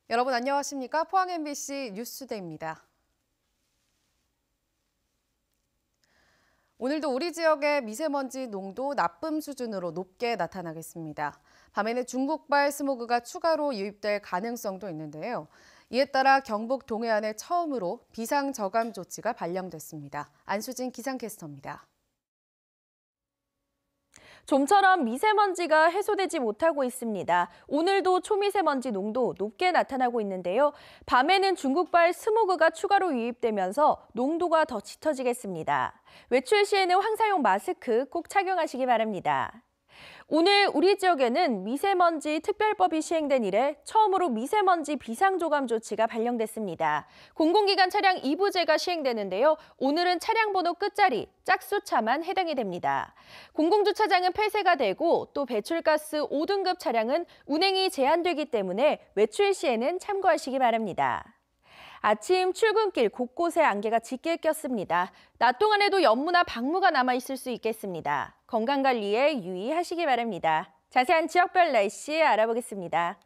여러분 안녕하십니까? 포항 MBC 뉴스대입니다. 오늘도 우리 지역의 미세먼지 농도 나쁨 수준으로 높게 나타나겠습니다. 밤에는 중국발 스모그가 추가로 유입될 가능성도 있는데요. 이에 따라 경북 동해안에 처음으로 비상저감 조치가 발령됐습니다. 안수진 기상캐스터입니다. 좀처럼 미세먼지가 해소되지 못하고 있습니다. 오늘도 초미세먼지 농도 높게 나타나고 있는데요. 밤에는 중국발 스모그가 추가로 유입되면서 농도가 더 짙어지겠습니다. 외출 시에는 황사용 마스크 꼭 착용하시기 바랍니다. 오늘 우리 지역에는 미세먼지 특별법이 시행된 이래 처음으로 미세먼지 비상조감 조치가 발령됐습니다. 공공기관 차량 2부제가 시행되는데요. 오늘은 차량 번호 끝자리, 짝수차만 해당이 됩니다. 공공주차장은 폐쇄가 되고 또 배출가스 5등급 차량은 운행이 제한되기 때문에 외출 시에는 참고하시기 바랍니다. 아침 출근길 곳곳에 안개가 짙게 꼈습니다. 낮 동안에도 연무나 방무가 남아있을 수 있겠습니다. 건강관리에 유의하시기 바랍니다. 자세한 지역별 날씨 알아보겠습니다.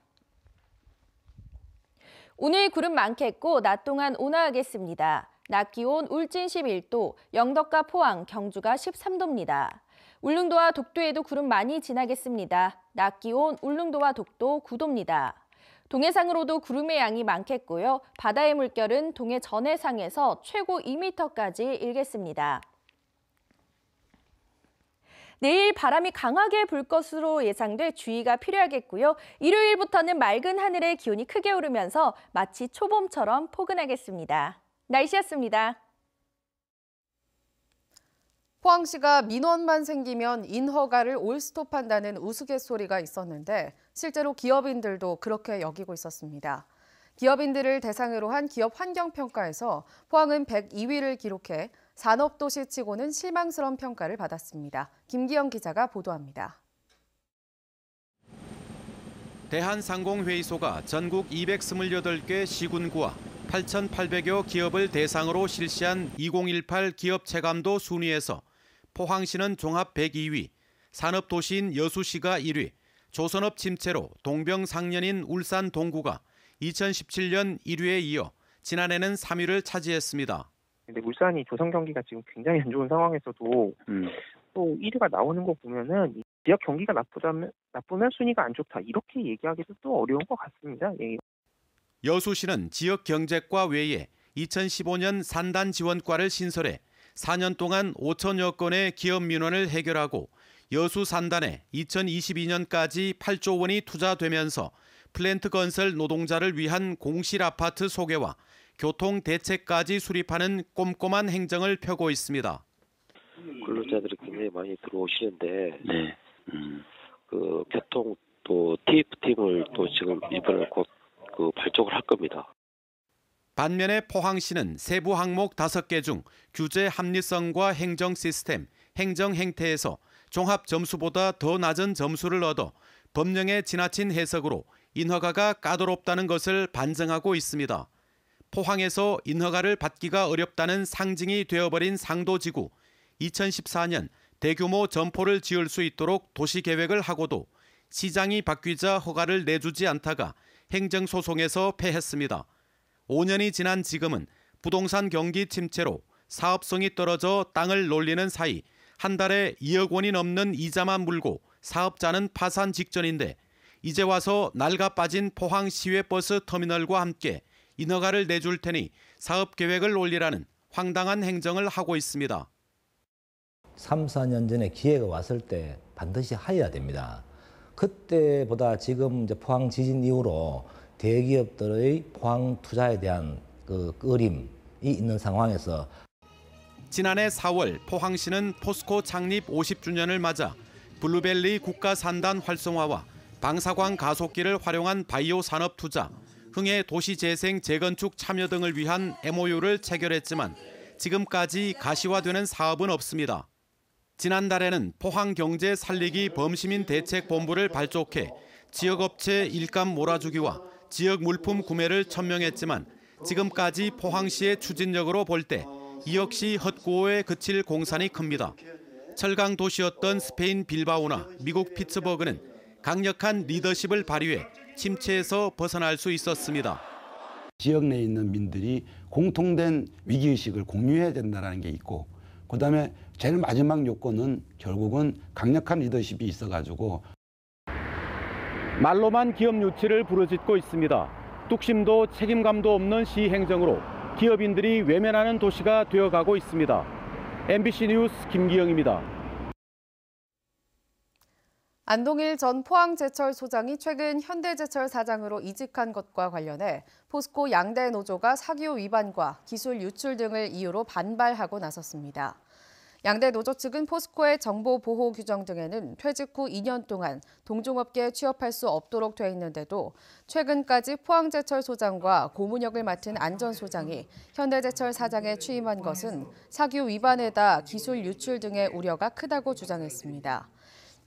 오늘 구름 많겠고 낮 동안 온화하겠습니다. 낮 기온 울진 11도, 영덕과 포항, 경주가 13도입니다. 울릉도와 독도에도 구름 많이 지나겠습니다. 낮 기온 울릉도와 독도 9도입니다. 동해상으로도 구름의 양이 많겠고요. 바다의 물결은 동해 전해상에서 최고 2m까지 일겠습니다. 내일 바람이 강하게 불 것으로 예상돼 주의가 필요하겠고요. 일요일부터는 맑은 하늘에 기온이 크게 오르면서 마치 초봄처럼 포근하겠습니다. 날씨였습니다. 포항시가 민원만 생기면 인허가를 올스톱한다는 우스갯소리가 있었는데 실제로 기업인들도 그렇게 여기고 있었습니다. 기업인들을 대상으로 한 기업 환경평가에서 포항은 102위를 기록해 산업도시치고는 실망스러운 평가를 받았습니다. 김기영 기자가 보도합니다. 대한상공회의소가 전국 228개 시군구와 8,800여 기업을 대상으로 실시한 2018 기업체감도 순위에서 포항시는 종합 102위, 산업도시인 여수시가 1위, 조선업 침체로 동병상련인 울산 동구가 2017년 1위에 이어 지난해는 3위를 차지했습니다. 근데 울산이 조선 경기가 지금 굉장히 안 좋은 상황에서도 또 1위가 나오는 거 보면은 지역 경기가 나쁘면 순위가 안 좋다 이렇게 얘기하기도 또 어려운 것 같습니다. 예. 여수시는 지역 경제과 외에 2015년 산단 지원과를 신설해 4년 동안 5천여 건의 기업 민원을 해결하고 여수 산단에 2022년까지 8조 원이 투자되면서 플랜트 건설 노동자를 위한 공실 아파트 소개와 교통 대책까지 수립하는 꼼꼼한 행정을 펴고 있습니다. 근로자들이 굉장히 많이 들어오시는데 그 교통 또 TF팀을 또 지금 이번에 곧 발족을 할 겁니다. 반면에 포항시는 세부 항목 5개 중 규제 합리성과 행정 시스템, 행정 행태에서 종합 점수보다 더 낮은 점수를 얻어 법령의 지나친 해석으로 인허가가 까다롭다는 것을 반증하고 있습니다. 포항에서 인허가를 받기가 어렵다는 상징이 되어버린 상도지구, 2014년 대규모 점포를 지을 수 있도록 도시계획을 하고도 시장이 바뀌자 허가를 내주지 않다가 행정소송에서 패했습니다. 5년이 지난 지금은 부동산 경기 침체로 사업성이 떨어져 땅을 놀리는 사이 한 달에 2억 원이 넘는 이자만 물고 사업자는 파산 직전인데 이제 와서 낡아 빠진 포항 시외버스 터미널과 함께 인허가를 내줄 테니 사업 계획을 올리라는 황당한 행정을 하고 있습니다. 3, 4년 전에 기회가 왔을 때 반드시 하여야 됩니다. 그때보다 지금 이제 포항 지진 이후로 대기업들의 포항 투자에 대한 그 어림이 있는 상황에서 지난해 4월 포항시는 포스코 창립 50주년을 맞아 블루벨리 국가산단 활성화와 방사광 가속기를 활용한 바이오 산업 투자, 흥해 도시재생 재건축 참여 등을 위한 MOU를 체결했지만 지금까지 가시화되는 사업은 없습니다. 지난달에는 포항경제 살리기 범시민 대책본부를 발족해 지역업체 일감 몰아주기와 지역 물품 구매를 천명했지만 지금까지 포항시의 추진력으로 볼 때 이 역시 헛구호에 그칠 공산이 큽니다. 철강 도시였던 스페인 빌바오나 미국 피츠버그는 강력한 리더십을 발휘해 침체에서 벗어날 수 있었습니다. 지역 내에 있는 민들이 공통된 위기의식을 공유해야 된다는 게 있고, 그다음에 제일 마지막 요건은 결국은 강력한 리더십이 있어가지고. 말로만 기업 유치를 부르짖고 있습니다. 뚝심도 책임감도 없는 시행정으로 기업인들이 외면하는 도시가 되어가고 있습니다. MBC 뉴스 김기영입니다. 안동일 전 포항제철소장이 최근 현대제철 사장으로 이직한 것과 관련해 포스코 양대 노조가 사기업 위반과 기술 유출 등을 이유로 반발하고 나섰습니다. 양대 노조 측은 포스코의 정보 보호 규정 등에는 퇴직 후 2년 동안 동종업계에 취업할 수 없도록 돼 있는데도 최근까지 포항제철소장과 고문역을 맡은 안 전 소장이 현대제철 사장에 취임한 것은 사기업 위반에다 기술 유출 등의 우려가 크다고 주장했습니다.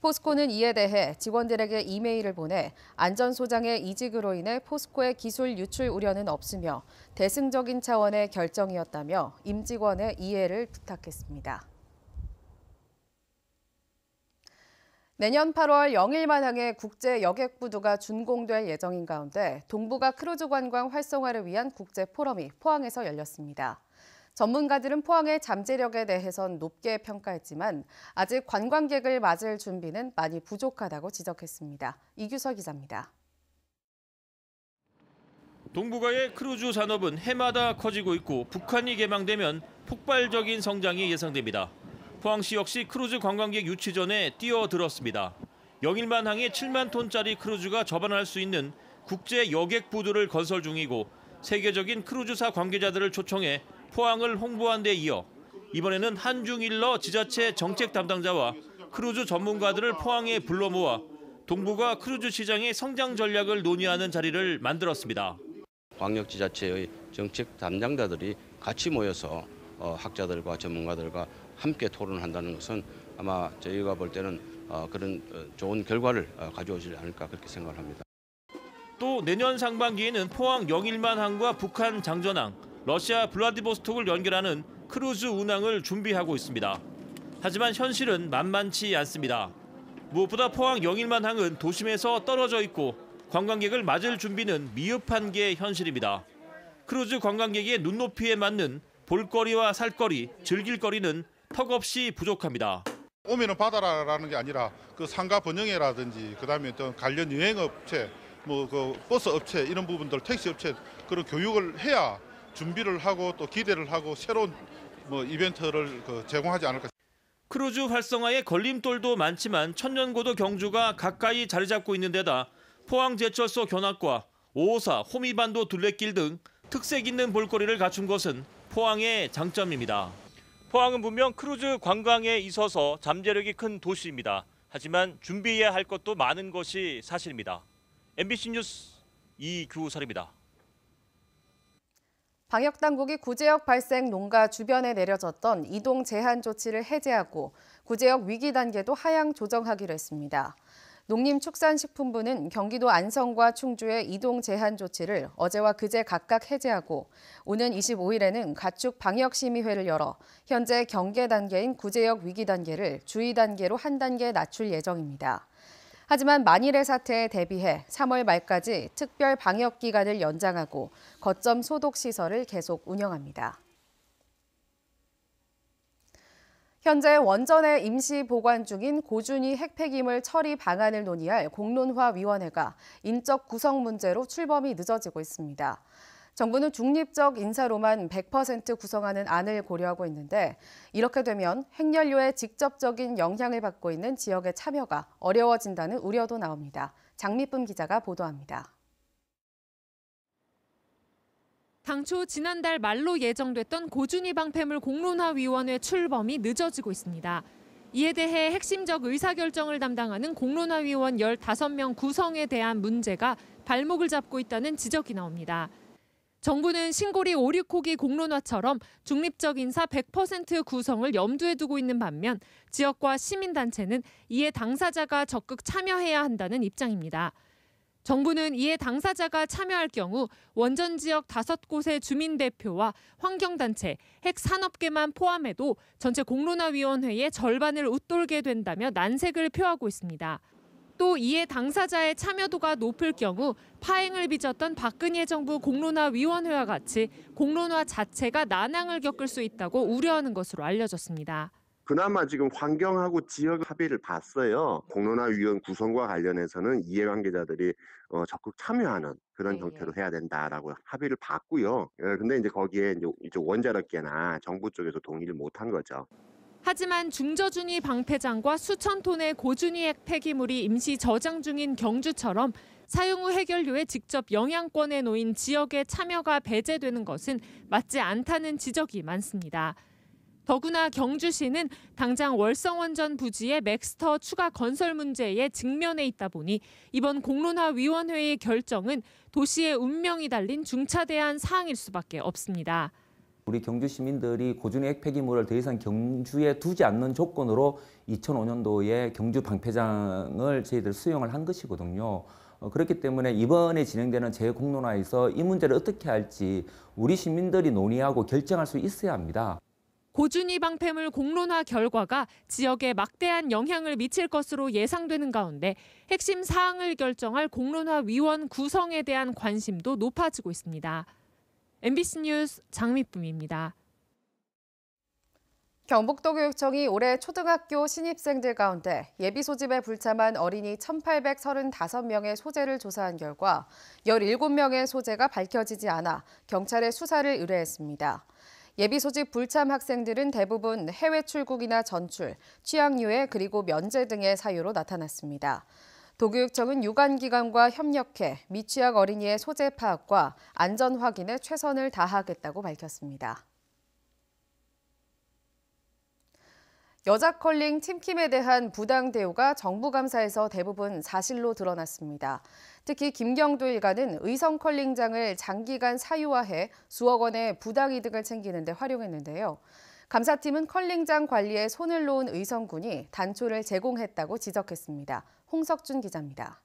포스코는 이에 대해 직원들에게 이메일을 보내 안 전 소장의 이직으로 인해 포스코의 기술 유출 우려는 없으며 대승적인 차원의 결정이었다며 임직원의 이해를 부탁했습니다. 내년 8월 영일만항의 국제 여객부두가 준공될 예정인 가운데 동북아 크루즈 관광 활성화를 위한 국제 포럼이 포항에서 열렸습니다. 전문가들은 포항의 잠재력에 대해선 높게 평가했지만 아직 관광객을 맞을 준비는 많이 부족하다고 지적했습니다. 이규서 기자입니다. 동북아의 크루즈 산업은 해마다 커지고 있고 북한이 개방되면 폭발적인 성장이 예상됩니다. 포항시 역시 크루즈 관광객 유치 전에 뛰어들었습니다. 영일만항에 7만 톤짜리 크루즈가 접안할 수 있는 국제 여객 부두를 건설 중이고 세계적인 크루즈사 관계자들을 초청해 포항을 홍보한 데 이어 이번에는 한중일러 지자체 정책 담당자와 크루즈 전문가들을 포항에 불러 모아 동북아 크루즈 시장의 성장 전략을 논의하는 자리를 만들었습니다. 광역지자체의 정책 담당자들이 같이 모여서 학자들과 전문가들과 함께 토론한다는 것은 아마 저희가 볼 때는 그런 좋은 결과를 가져오지 않을까 그렇게 생각을 합니다. 또 내년 상반기에는 포항 영일만항과 북한 장전항, 러시아 블라디보스톡을 연결하는 크루즈 운항을 준비하고 있습니다. 하지만 현실은 만만치 않습니다. 무엇보다 포항 영일만항은 도심에서 떨어져 있고 관광객을 맞을 준비는 미흡한 게 현실입니다. 크루즈 관광객의 눈높이에 맞는 볼거리와 살거리, 즐길거리는 턱없이 부족합니다. 오면은 바다라는 게 아니라 그 상가 번영회라든지 그다음에 어떤 관련 여행업체, 뭐 그 버스 업체 이런 부분들, 택시 업체 그런 교육을 해야 준비를 하고 또 기대를 하고 새로운 뭐 이벤트를 제공하지 않을까. 크루즈 활성화에 걸림돌도 많지만 천년고도 경주가 가까이 자리 잡고 있는 데다 포항제철소 견학과 554, 호미반도 둘레길 등 특색 있는 볼거리를 갖춘 것은 포항의 장점입니다. 포항은 분명 크루즈 관광에 있어서 잠재력이 큰 도시입니다. 하지만 준비해야 할 것도 많은 것이 사실입니다. MBC 뉴스 이규설입니다. 방역당국이 구제역 발생 농가 주변에 내려졌던 이동 제한 조치를 해제하고 구제역 위기 단계도 하향 조정하기로 했습니다. 농림축산식품부는 경기도 안성과 충주의 이동 제한 조치를 어제와 그제 각각 해제하고 오는 25일에는 가축 방역심의회를 열어 현재 경계 단계인 구제역 위기 단계를 주의 단계로 한 단계 낮출 예정입니다. 하지만 만일의 사태에 대비해 3월 말까지 특별 방역 기간을 연장하고 거점 소독 시설을 계속 운영합니다. 현재 원전에 임시 보관 중인 고준위 핵폐기물 처리 방안을 논의할 공론화위원회가 인적 구성 문제로 출범이 늦어지고 있습니다. 정부는 중립적 인사로만 100% 구성하는 안을 고려하고 있는데 이렇게 되면 핵연료에 직접적인 영향을 받고 있는 지역의 참여가 어려워진다는 우려도 나옵니다. 장미쁨 기자가 보도합니다. 당초 지난달 말로 예정됐던 고준위 방패물 공론화위원회 출범이 늦어지고 있습니다. 이에 대해 핵심적 의사결정을 담당하는 공론화위원 15명 구성에 대한 문제가 발목을 잡고 있다는 지적이 나옵니다. 정부는 신고리 5, 6호기 공론화처럼 중립적 인사 100% 구성을 염두에 두고 있는 반면 지역과 시민단체는 이에 당사자가 적극 참여해야 한다는 입장입니다. 정부는 이에 당사자가 참여할 경우 원전 지역 5곳의 주민대표와 환경단체, 핵산업계만 포함해도 전체 공론화위원회의 절반을 웃돌게 된다며 난색을 표하고 있습니다. 또 이에 당사자의 참여도가 높을 경우 파행을 빚었던 박근혜 정부 공론화 위원회와 같이 공론화 자체가 난항을 겪을 수 있다고 우려하는 것으로 알려졌습니다. 그나마 지금 환경하고 지역 합의를 봤어요. 공론화위원 구성과 관련해서는 이해관계자들이 적극 참여하는 그런 형태로 해야 된다라고 합의를 봤고요. 근데 이제 거기에 이제 원자력계나 정부 쪽에서 동의를 못한 거죠. 하지만 중저준위 방패장과 수천 톤의 고준위액 폐기물이 임시 저장 중인 경주처럼 사용 후 해결료에 직접 영향권에 놓인 지역의 참여가 배제되는 것은 맞지 않다는 지적이 많습니다. 더구나 경주시는 당장 월성원전 부지의 맥스터 추가 건설 문제에 직면해 있다 보니 이번 공론화위원회의 결정은 도시의 운명이 달린 중차대한 사항일 수밖에 없습니다. 우리 경주 시민들이 고준위 폐기물을 더 이상 경주에 두지 않는 조건으로 2005년도에 경주 방패장을 저희들 수용을 한 것이거든요. 그렇기 때문에 이번에 진행되는 재공론화에서 이 문제를 어떻게 할지 우리 시민들이 논의하고 결정할 수 있어야 합니다. 고준위 방패물 공론화 결과가 지역에 막대한 영향을 미칠 것으로 예상되는 가운데 핵심 사항을 결정할 공론화위원 구성에 대한 관심도 높아지고 있습니다. MBC 뉴스 장미쁨입니다. 경북도교육청이 올해 초등학교 신입생들 가운데 예비 소집에 불참한 어린이 1,835명의 소재를 조사한 결과 17명의 소재가 밝혀지지 않아 경찰에 수사를 의뢰했습니다. 예비 소집 불참 학생들은 대부분 해외 출국이나 전출, 취향유예 그리고 면제 등의 사유로 나타났습니다. 도교육청은 유관기관과 협력해 미취학 어린이의 소재 파악과 안전 확인에 최선을 다하겠다고 밝혔습니다. 여자 컬링 팀킴에 대한 부당 대우가 정부 감사에서 대부분 사실로 드러났습니다. 특히 김경도 일가는 의성 컬링장을 장기간 사유화해 수억 원의 부당 이득을 챙기는 데 활용했는데요. 감사팀은 컬링장 관리에 손을 놓은 의성군이 단초를 제공했다고 지적했습니다. 홍석준 기자입니다.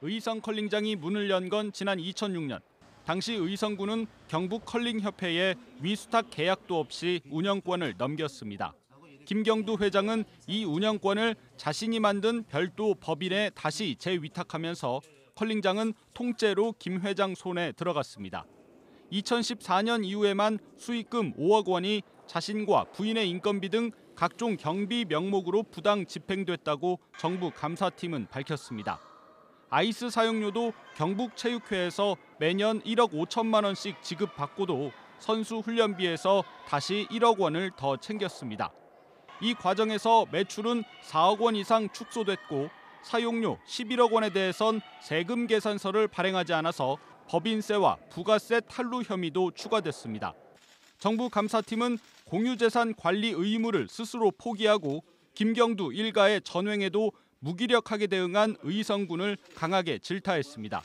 의성 컬링장이 문을 연 건 지난 2006년. 당시 의성군은 경북컬링협회에 위수탁 계약도 없이 운영권을 넘겼습니다. 김경두 회장은 이 운영권을 자신이 만든 별도 법인에 다시 재위탁하면서 컬링장은 통째로 김 회장 손에 들어갔습니다. 2014년 이후에만 수익금 5억 원이 자신과 부인의 인건비 등 각종 경비 명목으로 부당 집행됐다고 정부 감사팀은 밝혔습니다. 아이스 사용료도 경북체육회에서 매년 1억 5천만 원씩 지급받고도 선수 훈련비에서 다시 1억 원을 더 챙겼습니다. 이 과정에서 매출은 4억 원 이상 축소됐고 사용료 11억 원에 대해선 세금 계산서를 발행하지 않아서 법인세와 부가세 탈루 혐의도 추가됐습니다. 정부 감사팀은 공유재산 관리 의무를 스스로 포기하고 김경두 일가의 전횡에도 무기력하게 대응한 의성군을 강하게 질타했습니다.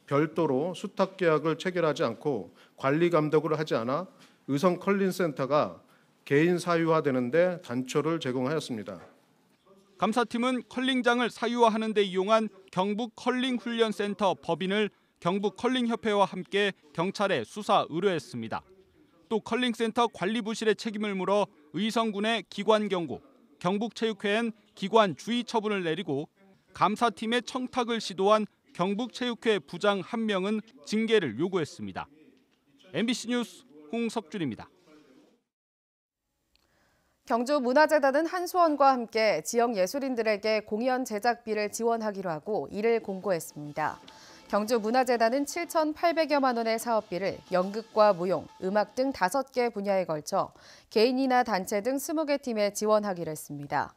별도로 수탁 계약을 체결하지 않고 관리 감독을 하지 않아 의성 컬링센터가 개인 사유화되는 데 단초를 제공하였습니다. 감사팀은 컬링장을 사유화하는 데 이용한 경북컬링훈련센터 법인을 경북컬링협회와 함께 경찰에 수사 의뢰했습니다. 또 컬링센터 관리부실의 책임을 물어 의성군의 기관 경고, 경북체육회엔 기관 주의 처분을 내리고 감사팀의 청탁을 시도한 경북체육회 부장 1명은 징계를 요구했습니다. MBC 뉴스 홍석준입니다. 경주문화재단은 한수원과 함께 지역 예술인들에게 공연 제작비를 지원하기로 하고 이를 공고했습니다. 경주문화재단은 7,800여만 원의 사업비를 연극과 무용, 음악 등 5개 분야에 걸쳐 개인이나 단체 등 20개 팀에 지원하기로 했습니다.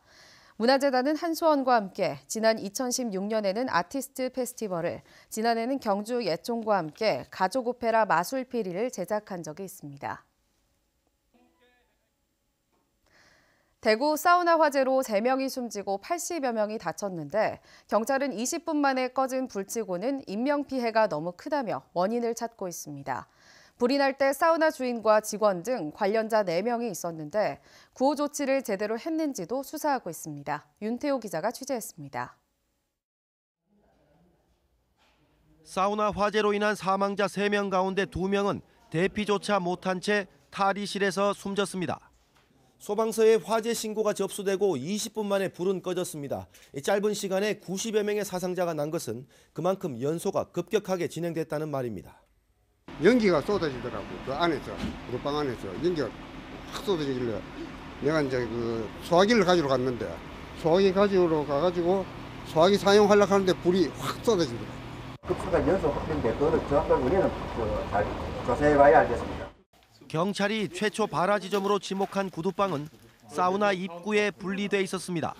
문화재단은 한수원과 함께 지난 2016년에는 아티스트 페스티벌을, 지난해는 경주 예총과 함께 가족 오페라 마술피리를 제작한 적이 있습니다. 대구 사우나 화재로 3명이 숨지고 80여 명이 다쳤는데 경찰은 20분 만에 꺼진 불치고는 인명피해가 너무 크다며 원인을 찾고 있습니다. 불이 날 때 사우나 주인과 직원 등 관련자 4명이 있었는데 구호 조치를 제대로 했는지도 수사하고 있습니다. 윤태호 기자가 취재했습니다. 사우나 화재로 인한 사망자 3명 가운데 2명은 대피조차 못한 채 탈의실에서 숨졌습니다. 소방서에 화재 신고가 접수되고 20분 만에 불은 꺼졌습니다. 짧은 시간에 90여 명의 사상자가 난 것은 그만큼 연소가 급격하게 진행됐다는 말입니다. 연기가 쏟아지더라고. 그 안에서, 구두방 안에서 연기가 확 쏟아지길래 내가 이제 그 소화기를 가지러 갔는데 소화기 가지러 가가지고 소화기 사용하려고 하는데 불이 확 쏟아지더라고. 급수가 연소 확대인데 그거는 정확하게 우리는 잘 조사해봐야 알겠습니다. 경찰이 최초 발화 지점으로 지목한 구두방은 사우나 입구에 분리돼 있었습니다.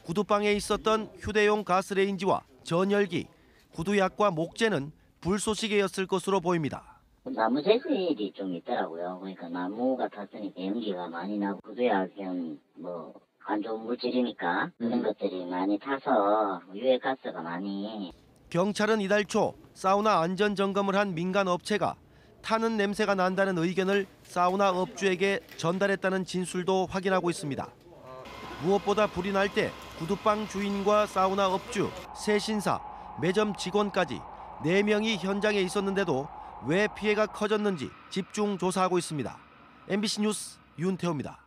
구두방에 있었던 휴대용 가스레인지와 전열기, 구두약과 목재는 불쏘시개였을 것으로 보입니다. 나무 재질이 좀 있더라고요. 그러니까 나무가 탔으니까 연기가 많이 나고 구두약은 뭐 안 좋은 물질이니까 그런 것들이 많이 타서 유해가스가 많이. 경찰은 이달 초 사우나 안전 점검을 한 민간 업체가 타는 냄새가 난다는 의견을 사우나 업주에게 전달했다는 진술도 확인하고 있습니다. 무엇보다 불이 날 때 구두방 주인과 사우나 업주, 세신사, 매점 직원까지 4명이 현장에 있었는데도 왜 피해가 커졌는지 집중 조사하고 있습니다. MBC 뉴스 윤태호입니다.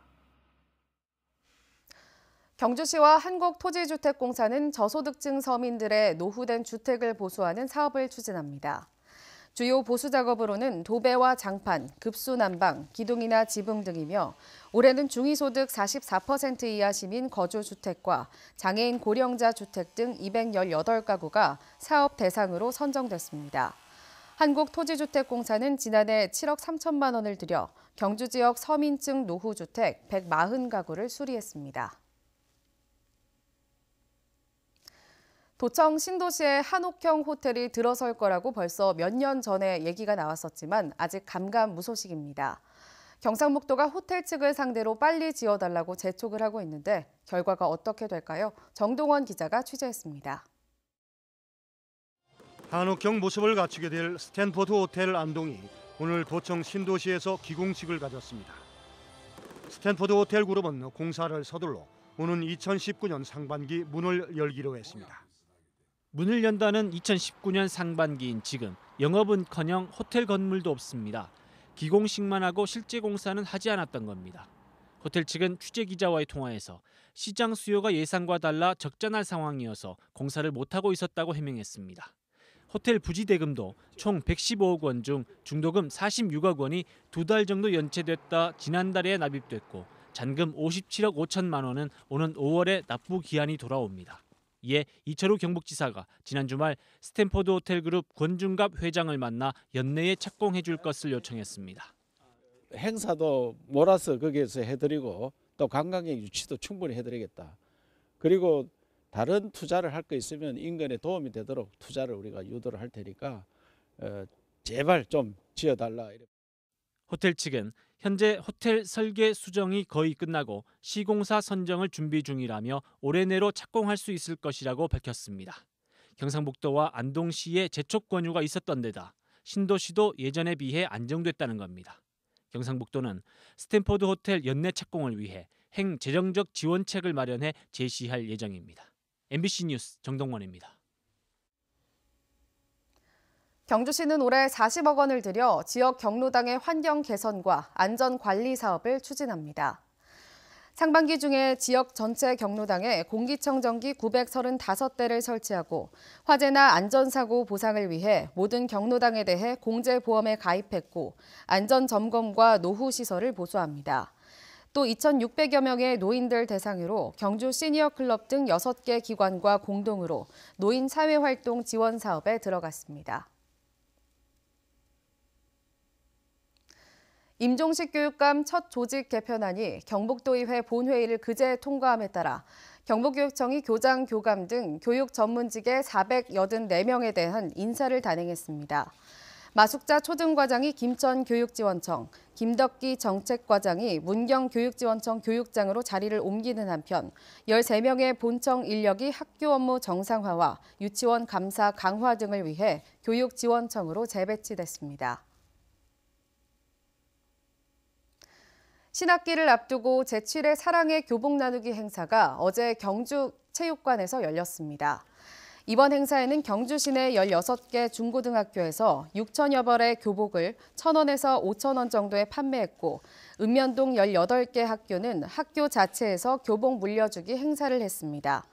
경주시와 한국토지주택공사는 저소득층 서민들의 노후된 주택을 보수하는 사업을 추진합니다. 주요 보수 작업으로는 도배와 장판, 급수난방, 기둥이나 지붕 등이며 올해는 중위소득 44% 이하 시민 거주주택과 장애인 고령자 주택 등 218가구가 사업 대상으로 선정됐습니다. 한국토지주택공사는 지난해 7억 3천만 원을 들여 경주 지역 서민층 노후주택 140가구를 수리했습니다. 도청 신도시에 한옥형 호텔이 들어설 거라고 벌써 몇 년 전에 얘기가 나왔었지만 아직 감감무소식입니다. 경상북도가 호텔 측을 상대로 빨리 지어달라고 재촉을 하고 있는데 결과가 어떻게 될까요? 정동원 기자가 취재했습니다. 한옥형 모습을 갖추게 될 스탠포드 호텔 안동이 오늘 도청 신도시에서 기공식을 가졌습니다. 스탠포드 호텔 그룹은 공사를 서둘러 오는 2019년 상반기 문을 열기로 했습니다. 문을 연다는 2019년 상반기인 지금 영업은커녕 호텔 건물도 없습니다. 기공식만 하고 실제 공사는 하지 않았던 겁니다. 호텔 측은 취재기자와의 통화에서 시장 수요가 예상과 달라 적자날 상황이어서 공사를 못하고 있었다고 해명했습니다. 호텔 부지 대금도 총 115억 원 중 중도금 46억 원이 2달 정도 연체됐다 지난달에 납입됐고 잔금 57억 5천만 원은 오는 5월에 납부 기한이 돌아옵니다. 이에 이철우 경북지사가 지난 주말 스탠포드 호텔 그룹 권중갑 회장을 만나 연내에 착공해 줄 것을 요청했습니다. 행사도 몰아서 거기에서 해드리고 또 관광객 유치도 충분히 해드리겠다. 그리고 다른 투자를 할 거 있으면 인근에 도움이 되도록 투자를 우리가 유도를 할 테니까 제발 좀 지어달라. 호텔 측은 현재 호텔 설계 수정이 거의 끝나고 시공사 선정을 준비 중이라며 올해 내로 착공할 수 있을 것이라고 밝혔습니다. 경상북도와 안동시에 재촉 권유가 있었던 데다 신도시도 예전에 비해 안정됐다는 겁니다. 경상북도는 스탠포드 호텔 연내 착공을 위해 행재정적 지원책을 마련해 제시할 예정입니다. MBC 뉴스 정동원입니다. 경주시는 올해 40억 원을 들여 지역 경로당의 환경 개선과 안전 관리 사업을 추진합니다. 상반기 중에 지역 전체 경로당에 공기청정기 935대를 설치하고 화재나 안전사고 보상을 위해 모든 경로당에 대해 공제보험에 가입했고 안전점검과 노후시설을 보수합니다. 또 2,600여 명의 노인들 대상으로 경주 시니어클럽 등 6개 기관과 공동으로 노인 사회활동 지원 사업에 들어갔습니다. 임종식 교육감 첫 조직 개편안이 경북도의회 본회의를 그제 통과함에 따라 경북교육청이 교장, 교감 등 교육 전문직의 484명에 대한 인사를 단행했습니다. 마숙자 초등과장이 김천 교육지원청, 김덕기 정책과장이 문경 교육지원청 교육장으로 자리를 옮기는 한편 13명의 본청 인력이 학교 업무 정상화와 유치원 감사 강화 등을 위해 교육지원청으로 재배치됐습니다. 신학기를 앞두고 제7회 사랑의 교복 나누기 행사가 어제 경주 체육관에서 열렸습니다. 이번 행사에는 경주시 내 16개 중고등학교에서 6천여 벌의 교복을 1,000원에서 5,000원 정도에 판매했고 읍면동 18개 학교는 학교 자체에서 교복 물려주기 행사를 했습니다.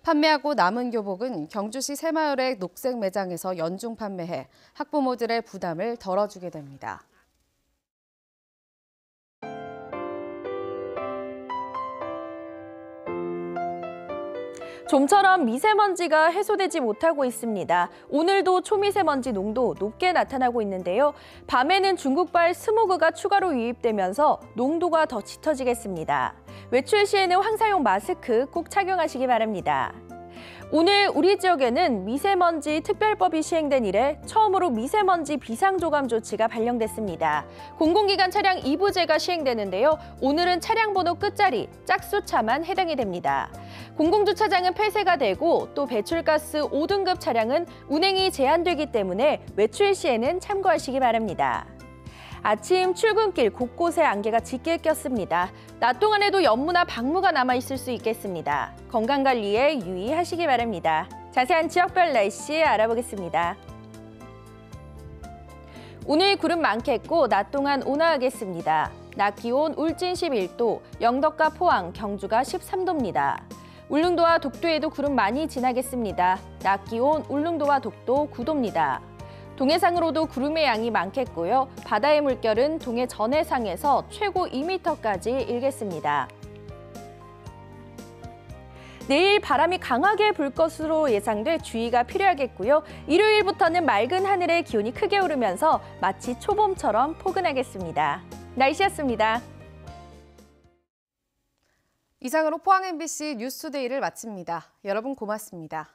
판매하고 남은 교복은 경주시 새마을의 녹색 매장에서 연중 판매해 학부모들의 부담을 덜어주게 됩니다. 좀처럼 미세먼지가 해소되지 못하고 있습니다. 오늘도 초미세먼지 농도 높게 나타나고 있는데요. 밤에는 중국발 스모그가 추가로 유입되면서 농도가 더 짙어지겠습니다. 외출 시에는 황사용 마스크 꼭 착용하시기 바랍니다. 오늘 우리 지역에는 미세먼지 특별법이 시행된 이래 처음으로 미세먼지 비상조감 조치가 발령됐습니다. 공공기관 차량 2부제가 시행되는데요. 오늘은 차량 번호 끝자리, 짝수차만 해당이 됩니다. 공공주차장은 폐쇄가 되고 또 배출가스 5등급 차량은 운행이 제한되기 때문에 외출 시에는 참고하시기 바랍니다. 아침 출근길 곳곳에 안개가 짙게 꼈습니다. 낮 동안에도 연무나 방무가 남아있을 수 있겠습니다. 건강관리에 유의하시기 바랍니다. 자세한 지역별 날씨 알아보겠습니다. 오늘 구름 많겠고 낮 동안 온화하겠습니다. 낮 기온 울진 11도, 영덕과 포항, 경주가 13도입니다. 울릉도와 독도에도 구름 많이 지나겠습니다. 낮 기온 울릉도와 독도 9도입니다. 동해상으로도 구름의 양이 많겠고요. 바다의 물결은 동해 전해상에서 최고 2m까지 일겠습니다. 내일 바람이 강하게 불 것으로 예상돼 주의가 필요하겠고요. 일요일부터는 맑은 하늘에 기온이 크게 오르면서 마치 초봄처럼 포근하겠습니다. 날씨였습니다. 이상으로 포항 MBC 뉴스투데이를 마칩니다. 여러분 고맙습니다.